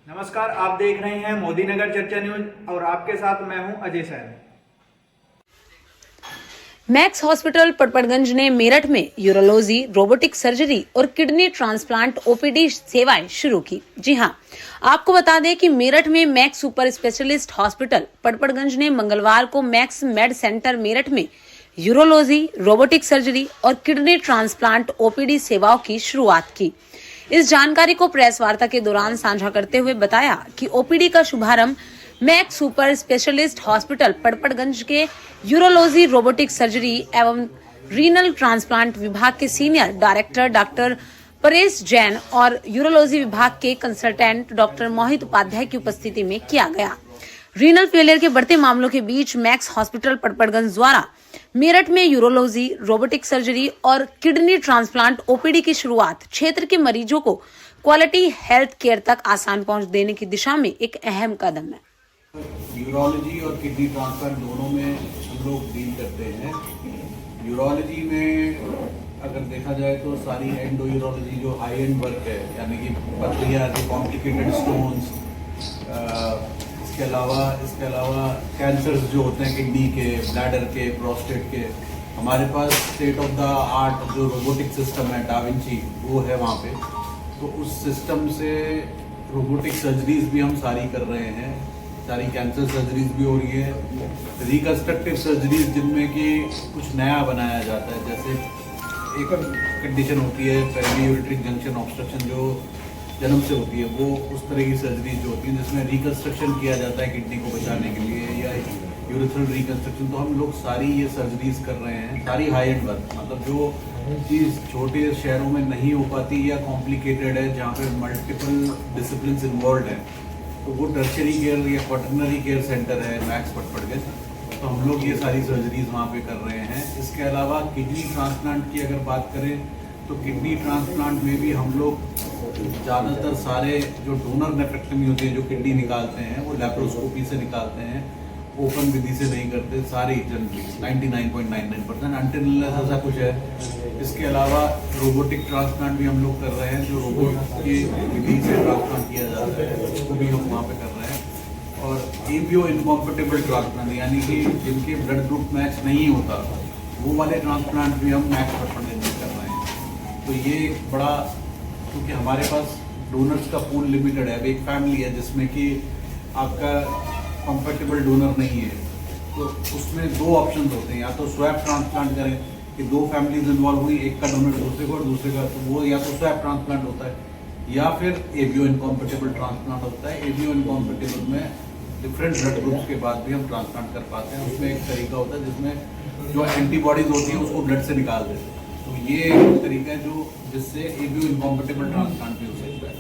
नमस्कार, आप देख रहे हैं मोदी नगर चर्चा न्यूज और आपके साथ मैं हूं अजय सैन। मैक्स हॉस्पिटल पटपड़गंज ने मेरठ में यूरोलॉजी, रोबोटिक सर्जरी और किडनी ट्रांसप्लांट ओपीडी सेवाएं शुरू की। जी हां, आपको बता दें कि मेरठ में max super specialist hospital Patparganj ने मंगलवार को मैक्स मेड सेंटर मेरठ में यूरोलॉजी, रोबोटिक सर्जरी और किडनी ट्रांसप्लांट ओपीडी सेवाओं की शुरुआत की। इस जानकारी को प्रेस वार्ता के दौरान साझा करते हुए बताया कि ओपीडी का शुभारंभ max super specialist hospital Patparganj के यूरोलॉजी, रोबोटिक सर्जरी एवं रीनल ट्रांसप्लांट विभाग के senior director doctor Paresh Jain और यूरोलॉजी विभाग के कंसल्टेंट डॉक्टर मोहित उपाध्याय की उपस्थिति में किया गया। रीनल फेलियर के बढ़ते मामलों के बीच मैक्स हॉस्पिटल पटपड़गंज द्वारा मेरठ में यूरोलॉजी, रोबोटिक सर्जरी और किडनी ट्रांसप्लांट ओपीडी की शुरुआत क्षेत्र के मरीजों को क्वालिटी हेल्थ केयर तक आसान पहुंच देने की दिशा में एक अहम कदम है। यूरोलॉजी और किडनी ट्रांसप्लांट दोनों में हम लोग डील करते हैं। यूरोलॉजी में अगर देखा जाए तो सारी एंडो यूरोलॉजी जो हाई एंड वर्क है, यानी कि पथरियाँ, कॉम्प्लिकेटेड स्टोन्स, इसके अलावा कैंसर्स जो होते हैं किडनी के, ब्लैडर के, प्रोस्टेट के, हमारे पास स्टेट ऑफ द आर्ट जो रोबोटिक सिस्टम है डा विंची, वो है वहाँ पे। तो उस सिस्टम से रोबोटिक सर्जरीज भी हम सारी कर रहे हैं। सारी कैंसर सर्जरीज भी हो रही है, रिकन्स्ट्रक्टिव सर्जरीज जिनमें कि कुछ नया बनाया जाता है। जैसे एक कंडीशन होती है पहली यूरिट्रिक जंक्शन ऑब्स्ट्रक्शन जो जन्म से होती है, वो उस तरह की सर्जरी जो होती है जिसमें रिकन्स्ट्रक्शन किया जाता है किडनी को बचाने के लिए, या यूरिथ्रल रिकन्स्ट्रक्शन। तो हम लोग सारी ये सर्जरीज कर रहे हैं, सारी हाई एंड वर्क, मतलब जो चीज़ छोटे शहरों में नहीं हो पाती या कॉम्प्लिकेटेड है, जहाँ पे मल्टीपल डिसिप्लिन इन्वॉल्व है, तो वो टर्शरी केयर या क्वाटरनरी केयर सेंटर है मैक्स पटपड़गंज। तो हम लोग ये सारी सर्जरीज वहाँ पे कर रहे हैं। इसके अलावा किडनी ट्रांसप्लांट की अगर बात करें तो किडनी ट्रांसप्लांट में भी हम लोग ज़्यादातर सारे जो डोनर नेफ्रेक्टमी होती है, जो किडनी निकालते हैं, वो लैप्रोस्कोपी से निकालते हैं, ओपन विधि से नहीं करते सारे जनरली 99.99% अनटिल ऐसा कुछ है। इसके अलावा रोबोटिक ट्रांसप्लांट भी हम लोग कर रहे हैं, जो रोबोट की विधि से ट्रांसप्लांट किया जाता है, उसको भी हम वहाँ पे कर रहे हैं। और एबीओ इनकॉम्पेटेबल ट्रांसप्लांट, यानी कि जिनके ब्लड ग्रुप मैच नहीं होता, वो वाले ट्रांसप्लांट भी हम मैक्स पटपड़गंज में कर रहे हैं। तो ये एक बड़ा, क्योंकि हमारे पास डोनर्स का पूल लिमिटेड है। अब एक फैमिली है जिसमें कि आपका कंफर्टेबल डोनर नहीं है, तो उसमें दो ऑप्शन होते हैं, या तो स्वैप ट्रांसप्लांट करें कि दो फैमिलीज इन्वॉल्व हुई, एक का डोनर दूसरे को और दूसरे का, तो वो या तो स्वैप ट्रांसप्लांट होता है, या फिर एबीओ इनकॉम्पेटेबल ट्रांसप्लांट होता है। एबीओ इनकॉम्पेटेबल में डिफरेंट ब्लड ग्रुप्स के बाद भी हम ट्रांसप्लांट कर पाते हैं। उसमें एक तरीका होता है जिसमें जो एंटीबॉडीज होती हैं उसको ब्लड से निकाल देते हैं। तो ये एक तरीका है जो जिससे एबीओ इनकॉम्पेटेबल ट्रांसप्लांट भी हो सकता है।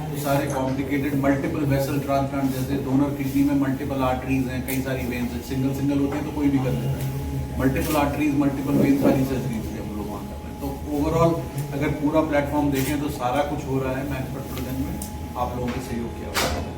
तो सारे कॉम्प्लिकेटेड मल्टीपल वेसल ट्रांसप्लांट, जैसे डोनर किडनी में मल्टीपल आर्टरीज हैं, कई सारी वेन्स हैं, सिंगल होती है तो कोई भी कर देता है। मल्टीपल आर्टरीज, मल्टीपल वेन्स वाली सर्जरीज भी हम लोग वहाँ कर रहे हैं। तो ओवरऑल अगर पूरा प्लेटफॉर्म देखें तो सारा कुछ हो रहा है मैक्स पटपड़गंज में, आप लोगों के सहयोग किया हुआ है।